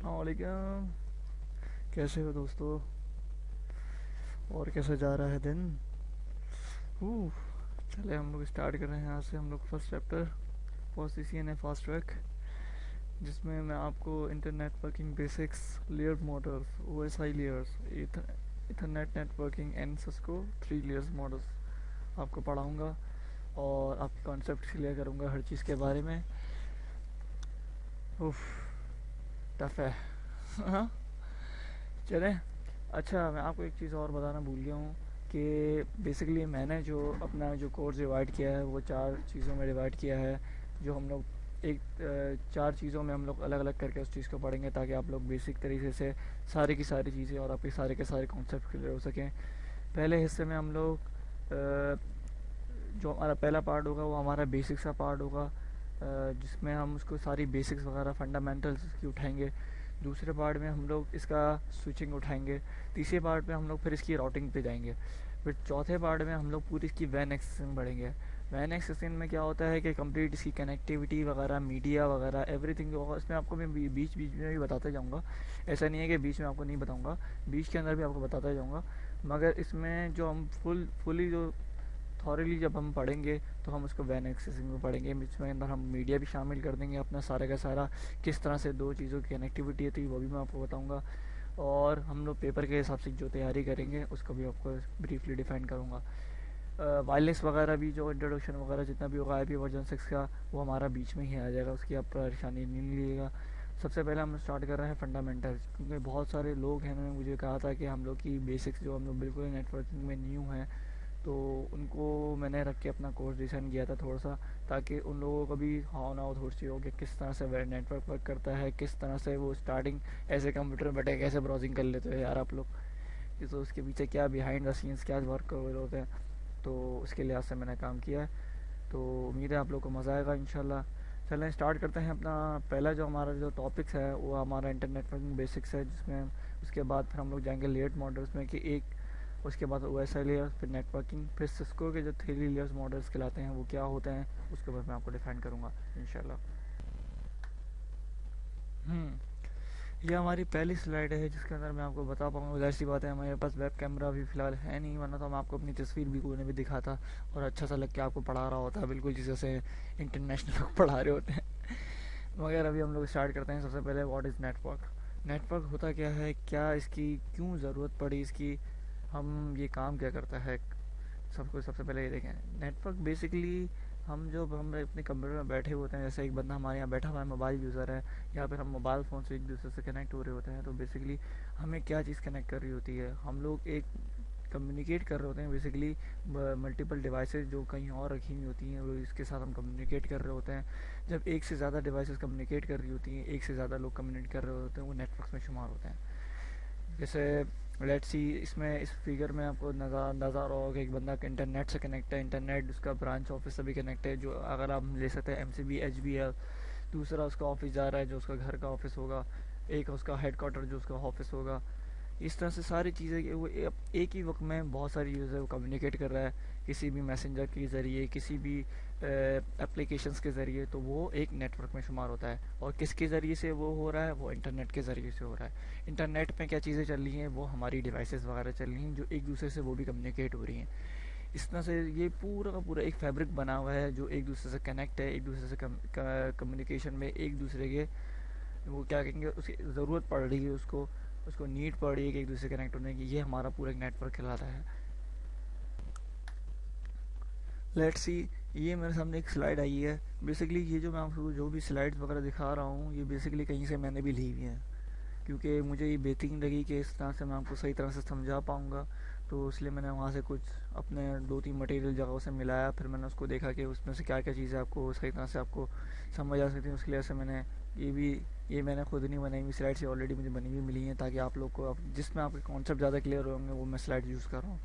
अस्सलाम वालेकुम। कैसे हो दोस्तों? और कैसा जा रहा है दिन? uh, चले हम लोग स्टार्ट कर रहे हैं यहाँ से। हम लोग first chapter for CCNA fast track, जिसमें मैं आपको internet working basics, layer models, OSI layers, Ethernet networking and Cisco 3 layers models आपको पढ़ाऊँगा और आपके कॉन्सेप्ट क्लियर करूँगा हर चीज़ के बारे में। उफ, टफ है। हाँ, चलें। अच्छा, मैं आपको एक चीज़ और बताना भूल गया हूँ कि बेसिकली मैंने जो अपना जो कोर्स डिवाइड किया है वो 4 चीज़ों में डिवाइड किया है। जो हम लोग एक 4 चीज़ों में हम लोग अलग अलग करके उस चीज़ को पढ़ेंगे, ताकि आप लोग बेसिक तरीके से सारी की सारी चीज़ें और आपके सारे के सारे कॉन्सेप्ट क्लियर हो सकें। पहले हिस्से में हम लोग जो हमारा पहला पार्ट होगा वो हमारा बेसिक्स का पार्ट होगा, जिसमें हम उसको सारी बेसिक्स वगैरह फंडामेंटल्स की उठाएंगे। दूसरे पार्ट में हम लोग इसका स्विचिंग उठाएंगे। तीसरे पार्ट में हम लोग फिर इसकी राउटिंग पे जाएंगे। फिर चौथे पार्ट में हम लोग पूरी इसकी वैन एक्सेसिंग बढ़ेंगे। वैन एक्सेसिंग में क्या होता है कि कंप्लीट इसकी कनेक्टिविटी वगैरह, मीडिया वगैरह, एवरीथिंग जो होगा इसमें आपको मैं बीच बीच में भी बताता जाऊँगा। ऐसा नहीं है कि बीच में आपको नहीं बताऊँगा, बीच के अंदर भी आपको बताता जाऊँगा। मगर इसमें जो हम फुली जो थॉरली जब हम पढ़ेंगे तो हम उसको वैन एक्सेसिंग में पढ़ेंगे, जिसमें अंदर हम मीडिया भी शामिल कर देंगे अपना सारे का सारा। किस तरह से दो चीज़ों की कनेक्टिविटी होती है वो भी मैं आपको बताऊंगा। और हम लोग पेपर के हिसाब से जो तैयारी करेंगे उसको भी आपको ब्रीफली डिफाइन करूँगा। वायरलेस वगैरह भी जो इंट्रोडक्शन वगैरह जितना भी होगा IPv6 का, वो हमारा बीच में ही आ जाएगा, उसकी आप परेशानी नहीं लीजिएगा। सबसे पहले हम स्टार्ट कर रहे हैं फंडामेंटल्स, क्योंकि बहुत सारे लोग हैं, उन्होंने मुझे कहा था कि हम लोग की बेसिक्स जो हम लोग बिल्कुल नेटवर्किंग में न्यू हैं, तो उनको मैंने रख के अपना कोर्स डिज़ाइन किया था थोड़ा सा, ताकि उन लोगों को भी हाँ ना हो थोड़ी सी हो कि किस तरह से नेटवर्क वर्क करता है, किस तरह से वो स्टार्टिंग ऐसे कंप्यूटर में बैठे कैसे ब्राउजिंग कर लेते हो यार आप लोग, कि तो उसके पीछे क्या बिहाइंड द सीन्स क्या वर्क कर रहे होते हैं। तो उसके लिहाज से मैंने काम किया है। तो उम्मीद है आप लोग को मज़ा आएगा इंशाल्लाह। चलें स्टार्ट करते हैं। अपना पहला जो हमारा जो टॉपिक्स है वो हमारा इंटरनेट नेटवर्किंग बेसिक्स है, जिसमें उसके बाद फिर हम लोग जाएंगे लेयर्ड मॉडल्स में कि एक, उसके बाद OSI लेयर्स, फिर नेटवर्किंग, फिर सिस्को के जो 3 लेयर्स मॉडल्स कहलाते हैं वो क्या होते हैं, उसके बाद मैं आपको डिफाइन करूँगा इंशाल्लाह। ये हमारी पहली स्लाइड है जिसके अंदर मैं आपको बता पाऊँगा। जाहिर सी बात है हमारे पास वेब कैमरा अभी फ़िलहाल है नहीं, वरना तो मैं आपको अपनी तस्वीर भी कोई ने भी दिखाता और अच्छा सा लग के आपको पढ़ा रहा होता है, बिल्कुल जैसे इंटरनेशनल लोग पढ़ा रहे होते हैं। मगर अभी हम लोग स्टार्ट करते हैं। सबसे पहले व्हाट इज़ नेटवर्क। नेटवर्क होता क्या है, क्या इसकी क्यों ज़रूरत पड़ी इसकी, हम ये काम क्या करता है, सबको सबसे पहले ये देखें। नेटवर्क बेसिकली हम अपने कंप्यूटर में बैठे होते हैं, जैसे एक बंदा हमारे यहाँ बैठा हुआ है, मोबाइल यूज़र है, या फिर हम मोबाइल फ़ोन से एक दूसरे से कनेक्ट हो रहे होते हैं, तो बेसिकली हमें क्या चीज़ कनेक्ट कर रही होती है, हम लोग एक कम्युनिकेट कर रहे होते हैं बेसिकली मल्टीपल डिवाइसेस जो कहीं और रखी हुई होती हैं, वो इसके साथ हम कम्युनिकेट कर रहे होते हैं। जब एक से ज़्यादा डिवाइसेस कम्युनिकेट कर रही होती हैं, एक से ज़्यादा लोग कम्युनिकेट कर रहे होते हैं, वो नेटवर्क में शुमार होते हैं। जैसे लेट्स सी, इसमें इस फिगर में आपको अंदाज़ा आ रहा होगा कि एक बंदा इंटरनेट से कनेक्ट है, इंटरनेट उसका ब्रांच ऑफिस से भी कनेक्ट है, जो अगर आप ले सकते हैं MCB HBL। दूसरा उसका ऑफिस जा रहा है जो उसका घर का ऑफिस होगा, एक उसका हेडक्वार्टर जो उसका ऑफिस होगा। इस तरह से सारी चीज़ें वो एक ही वक्त में बहुत सारी चीज़ें वो कम्युनिकेट कर रहा है, किसी भी मैसेंजर के ज़रिए, किसी भी एप्लीकेशंस के ज़रिए, तो वो एक नेटवर्क में शुमार होता है। और किसके ज़रिए से वो हो रहा है, वो इंटरनेट के ज़रिए से हो रहा है। इंटरनेट पे क्या चीज़ें चल रही हैं, वो हमारी डिवाइसेस वगैरह चल रही हैं जो एक दूसरे से वो भी कम्युनिकेट हो रही हैं। इस तरह से ये पूरा का पूरा एक फैब्रिक बना हुआ है जो एक दूसरे से कनेक्ट है, एक दूसरे से कम्युनिकेशन में एक दूसरे के वो क्या कहेंगे, उसकी ज़रूरत पड़ रही है, उसको उसको नीड पड़ रही है कि एक दूसरे से कनेक्ट होने की। ये हमारा पूरा एक नेटवर्क कहलाता है। लेट्स सी, ये मेरे सामने एक स्लाइड आई है। बेसिकली ये जो मैं आपको जो भी स्लाइड्स वगैरह दिखा रहा हूँ, ये बेसिकली कहीं से मैंने भी ली हुई है, क्योंकि मुझे ये बेहतरीन लगी कि इस तरह से मैं आपको सही तरह से समझा पाऊँगा। तो इसलिए मैंने वहाँ से कुछ अपने 2-3 मटेरियल जगहों से मिलाया, फिर मैंने उसको देखा कि उसमें से क्या क्या चीज़ें आपको सही तरह से आपको समझ आ सकती हैं। उसके लिए से मैंने ये मैंने खुद नहीं बनाई हुई स्लाइड से ऑलरेडी मुझे बनी हुई मिली हैं, ताकि आप लोग को जिसमें आपके कॉन्सेप्ट ज़्यादा क्लियर होंगे वो मैं स्लाइड यूज़ कर रहा हूँ।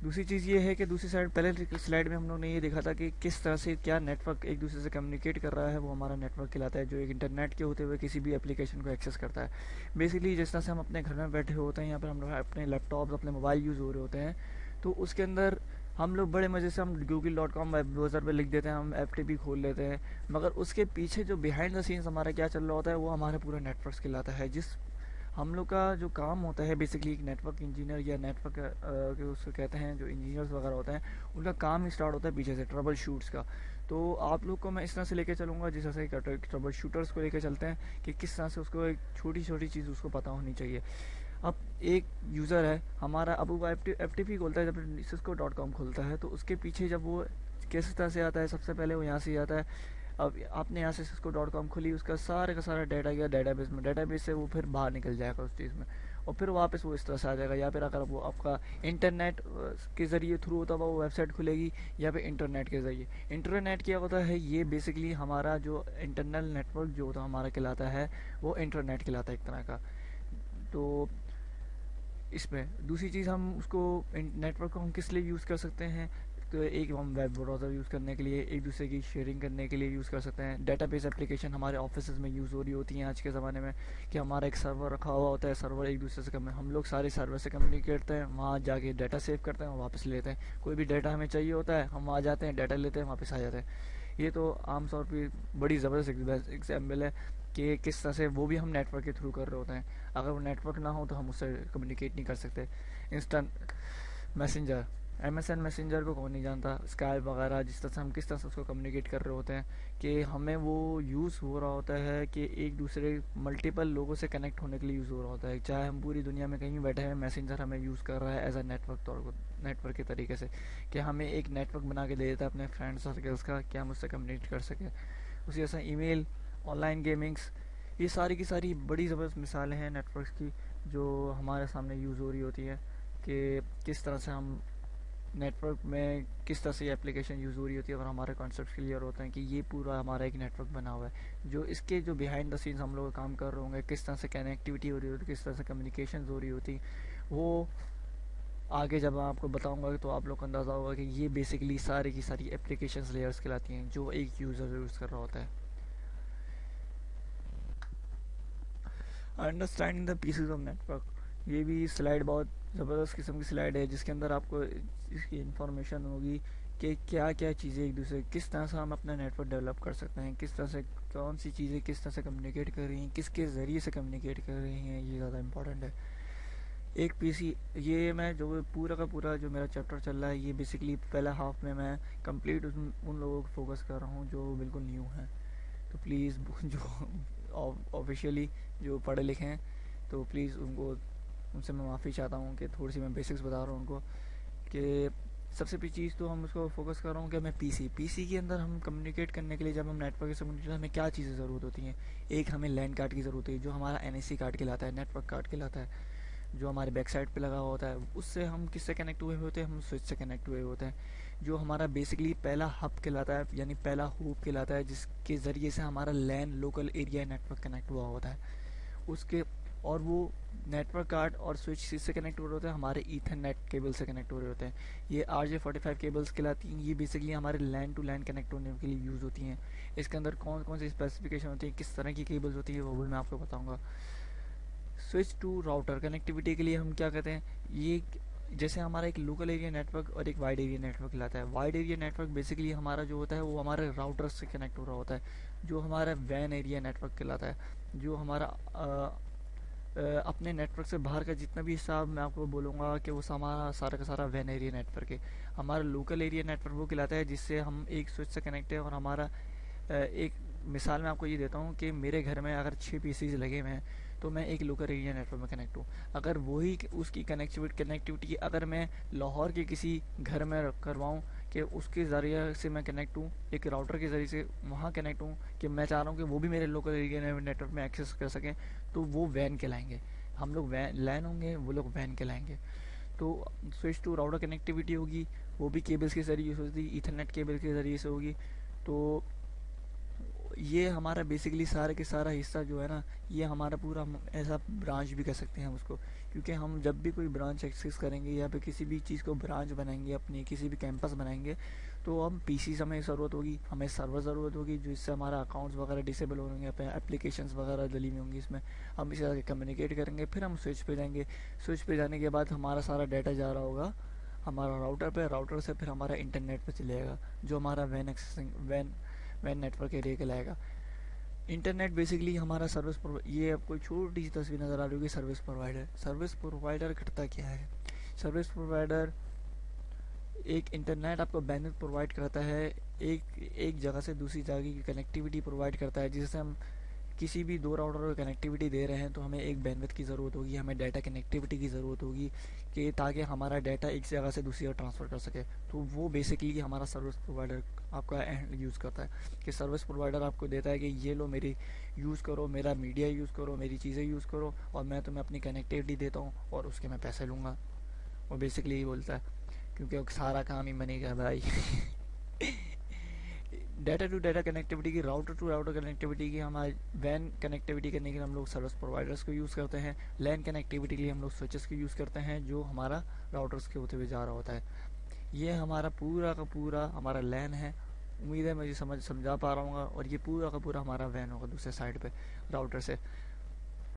दूसरी चीज़ ये है कि दूसरी साइड पहले स्लाइड में हम लोग ने ये देखा था कि किस तरह से क्या नेटवर्क एक दूसरे से कम्युनिकेट कर रहा है, वो हमारा नेटवर्क कहलाता है, जो एक इंटरनेट के होते हुए किसी भी एप्लीकेशन को एक्सेस करता है। बेसिकली जिस तरह से हम अपने घर में बैठे होते हैं, यहाँ पर हम लोग अपने लैपटॉप अपने मोबाइल यूज़ हो रहे होते हैं, तो उसके अंदर हम लोग बड़े मज़े से हम google.com वेब ब्राउज़र पे लिख देते हैं, हम एफटीपी खोल लेते हैं, मगर उसके पीछे जो बिहाइंड द सीन्स हमारा क्या चल रहा होता है वो हमारा पूरा नेटवर्क कहलाता है। जिस हम लोग का जो काम होता है बेसिकली एक नेटवर्क इंजीनियर या नेटवर्क के उसको कहते हैं, जो इंजीनियर्स वगैरह होते हैं उनका काम ही स्टार्ट होता है पीछे से ट्रबल शूट्स का। तो आप लोग को मैं इस तरह से लेके चलूँगा जिस तरह से ट्रबल शूटर्स को लेके चलते हैं कि किस तरह से उसको एक छोटी छोटी चीज़ उसको पता होनी चाहिए। अब एक यूज़र है हमारा, अब वो एफ टी पी खोलता है, जब सिस्को.com खोलता है तो उसके पीछे जब वो किस तरह से आता है, सबसे पहले वो यहाँ से आता है। अब आपने यहाँ से सिस्को.com खोली, उसका सारे का सारा डाटा गया डेटाबेस में, डेटाबेस से वो फिर बाहर निकल जाएगा उस चीज़ में, और फिर वापस वो इस तरह से आ जाएगा। या फिर अगर वो आपका इंटरनेट के ज़रिए थ्रू होता हुआ वो वेबसाइट खुलेगी, या फिर इंटरनेट के ज़रिए। इंटरनेट क्या होता है, ये बेसिकली हमारा जो इंटरनल नेटवर्क जो होता है हमारा कहलाता है, वो इंटरनेट कहलाता है एक तरह का। तो इसमें दूसरी चीज़ हम उसको नेटवर्क को हम किस लिए यूज़ कर सकते हैं, तो एक हम वेब ब्राउज़र यूज़ करने के लिए, एक दूसरे की शेयरिंग करने के लिए यूज़ कर सकते हैं। डेटाबेस एप्लीकेशन हमारे ऑफिस में यूज़ हो रही होती हैं आज के ज़माने में, कि हमारा एक सर्वर रखा हुआ होता है, सर्वर एक दूसरे से हम लोग सारे सर्वर से कम्युनिकेट करते हैं, वहाँ जाके डाटा सेव करते हैं और वापस लेते हैं। कोई भी डाटा हमें चाहिए होता है हम वहाँ जाते हैं, डाटा लेते हैं, वापस आ जाते हैं। ये तो आम तौर पर बड़ी ज़बरदस्त एग्जाम्पल है कि किस तरह से वो भी हम नेटवर्क के थ्रू कर रहे होते हैं। अगर वो नेटवर्क ना हो तो हम उससे कम्युनिकेट नहीं कर सकते। इंस्टेंट मैसेंजर, MSN मैसेंजर को कौन नहीं जानता, स्काइप वगैरह, जिस तरह से हम किस तरह से उसको कम्युनिकेट कर रहे होते हैं कि हमें वो यूज़ हो रहा होता है कि एक दूसरे मल्टीपल लोगों से कनेक्ट होने के लिए यूज़ हो रहा होता है। चाहे हम पूरी दुनिया में कहीं बैठे हैं, मैसेंजर हमें यूज़ कर रहा है एज अ नेटवर्क के तरीके से, कि हमें एक नेटवर्क बना के दे देता है अपने फ्रेंड सर्कल्स का, कि हम उससे कम्युनिकेट कर सकें। उसी जैसा ईमेल, ऑनलाइन गेमिंग्स, ये सारी की सारी बड़ी ज़बरदस्त मिसालें हैं नेटवर्क्स की जो हमारे सामने यूज़ हो रही होती है, कि किस तरह से हम नेटवर्क में किस तरह से एप्लीकेशन यूज़ हो रही होती है, और हमारे कॉन्सेप्ट क्लियर होते हैं कि ये पूरा हमारा एक नेटवर्क बना हुआ है। जो इसके जो बिहाइंड द सीन्स हम लोग काम कर रहे होंगे, किस तरह से कनेक्टिविटी हो रही होती, किस तरह से कम्युनिकेशन हो रही होती, वो आगे जब मैं आपको बताऊंगा तो आप लोग को अंदाज़ा होगा कि ये बेसिकली सारी की सारी एप्लीकेशन लेयर्स कहलाती हैं जो एक यूज़र यूज़ कर रहा होता है। Understanding the pieces of network, ये भी स्लाइड बहुत ज़बरदस्त किस्म की स्लाइड है जिसके अंदर आपको इसकी इन्फॉर्मेशन होगी कि क्या क्या चीज़ें एक दूसरे, किस तरह से हम अपना नेटवर्क डेवलप कर सकते हैं, किस तरह से कौन सी चीज़ें किस तरह से कम्युनिकेट कर रही हैं, किसके ज़रिए से कम्युनिकेट कर रही हैं, ये ज़्यादा इंपॉर्टेंट है। एक पीसी, ये मैं जो पूरा का पूरा जो मेरा चैप्टर चल रहा है ये बेसिकली पहला हाफ में मैं कंप्लीट उन लोगों को फोकस कर रहा हूँ जो बिल्कुल न्यू हैं। तो प्लीज़ जो ऑफिशियली जो पढ़े लिखे हैं तो प्लीज़ उनसे मैं माफ़ी चाहता हूँ कि थोड़ी सी मैं बेसिक्स बता रहा हूँ उनको, कि सबसे पहली चीज़ तो हम उसको फोकस कर रहा हूँ कि मैं पीसी के अंदर हम कम्युनिकेट करने के लिए, जब हम नेटवर्क से कम्युनिकेट, हमें क्या चीज़ें ज़रूरत होती हैं। एक हमें लैन कार्ड की ज़रूरत होती है जो हमारा NIC कार्ड कहलाता है, नेटवर्क कार्ड कहलाता है, जो हमारे बैक साइड पे लगा होता है। उससे हम किससे कनेक्ट हुए होते हैं, हम स्विच से कनेक्ट हुए होते हैं, जो हमारा बेसिकली पहला हब कहलाता है, यानी पहला हूप कहलाता है, जिसके ज़रिए से हमारा लैन लोकल एरिया नेटवर्क कनेक्ट हुआ होता है उसके। और वो नेटवर्क कार्ड और स्विच से कनेक्ट हो रहे होते हैं, हमारे ईथरनेट केबल से कनेक्ट हो रहे होते हैं। ये RJ45 केबल्स कहलाती हैं। ये बेसिकली हमारे लैन टू लैन कनेक्ट होने के लिए यूज़ होती हैं। इसके अंदर कौन कौन सी स्पेसिफिकेशन होती है, किस तरह की केबल्स होती है, वो भी मैं आपको बताऊँगा। स्विच टू राउटर कनेक्टिविटी के लिए हम क्या कहते हैं, ये जैसे हमारा एक लोकल एरिया नेटवर्क और एक वाइड एरिया नेटवर्क कहलाता है। वाइड एरिया नेटवर्क बेसिकली हमारा जो होता है वो हमारे राउटर से कनेक्ट हो रहा होता है, जो हमारा वैन एरिया नेटवर्क कहलाता है, जो हमारा अपने नेटवर्क से बाहर का जितना भी हिस्सा मैं आपको बोलूँगा कि वो हमारा सारा का सारा वैन एरिया नेटवर्क है। हमारा लोकल एरिया नेटवर्क वो कहलाता है जिससे हम एक स्विच से कनेक्ट है, और हमारा एक मिसाल मैं आपको ये देता हूँ कि मेरे घर में अगर 6 पीसीज लगे हुए हैं तो मैं एक लोकल एरिया नेटवर्क में कनेक्ट हूँ। अगर वही उसकी कनेक्टिविटी अगर मैं लाहौर के किसी घर में करवाऊँ कि उसके ज़रिए से मैं कनेक्ट हूँ, एक राउटर के ज़रिए से वहाँ कनेक्ट हूँ, कि मैं चाह रहा हूँ कि वो भी मेरे लोकल एरिया नेटवर्क में एक्सेस कर सकें, तो वो वैन कहलाएंगे। हम लोग वैन लैन होंगे, वो लोग वैन कहलाएंगे। तो स्विच टू राउटर कनेक्टिविटी होगी, वो भी केबल्स के ज़रिए होगी, ईथरनेट केबल के ज़रिए से होगी। तो ये हमारा बेसिकली सारा के सारा हिस्सा जो है ना, ये हमारा पूरा ऐसा ब्रांच भी कह सकते हैं हम उसको, क्योंकि हम जब भी कोई ब्रांच एक्सेस करेंगे या फिर किसी भी चीज़ को ब्रांच बनाएंगे, अपनी किसी भी कैंपस बनाएंगे, तो हम पीसी हमें ज़रूरत होगी, हमें सर्वर ज़रूरत होगी, जिससे हमारा अकाउंट्स वगैरह डिसेबल होंगे, एप्लीकेशंस वगैरह डली हुई होंगी इसमें, हम इसे कम्युनिकेट करेंगे। फिर हम स्विच पे जाएंगे, स्विच पे जाने के बाद हमारा सारा डाटा जा रहा होगा हमारा राउटर पे, राउटर से फिर हमारा इंटरनेट पे चलेगा, जो हमारा van accessing van network area कहलाएगा। इंटरनेट बेसिकली हमारा ये आपको छोटी सी तस्वीर नज़र आ रही होगी सर्विस प्रोवाइडर। सर्विस प्रोवाइडर करता क्या है? सर्विस प्रोवाइडर एक इंटरनेट आपको बैंडविड्थ प्रोवाइड करता है, एक जगह से दूसरी जगह की कनेक्टिविटी प्रोवाइड करता है। जिससे हम किसी भी दो राउटर को कनेक्टिविटी दे रहे हैं तो हमें एक बैंडविड्थ की ज़रूरत होगी, हमें डाटा कनेक्टिविटी की ज़रूरत होगी कि ताकि हमारा डाटा एक जगह से दूसरी जगह ट्रांसफ़र कर सके। तो वो बेसिकली हमारा सर्विस प्रोवाइडर आपका यूज़ करता है कि सर्विस प्रोवाइडर आपको देता है कि ये लो मेरी यूज़ करो, मेरा मीडिया यूज़ करो, मेरी चीज़ें यूज़ करो, और मैं तुम्हें अपनी कनेक्टिविटी देता हूँ और उसके मैं पैसे लूँगा। वो बेसिकली ये बोलता है, क्योंकि सारा काम ही मनी का है भाई। डाटा टू डाटा कनेक्टिविटी की, राउटर टू राउटर कनेक्टिविटी की, हमारे वैन कनेक्टिविटी करने के लिए हम लोग सर्विस प्रोवाइडर्स को यूज़ करते हैं। लैन कनेक्टिविटी के लिए हम लोग स्विचेस को यूज़ करते हैं, जो हमारा राउटर्स के होते हुए जा रहा होता है। ये हमारा पूरा का पूरा हमारा लैन है। उम्मीद है मुझे समझा पा रहा हूँ, और ये पूरा का पूरा हमारा वैन होगा दूसरे साइड पे राउटर से।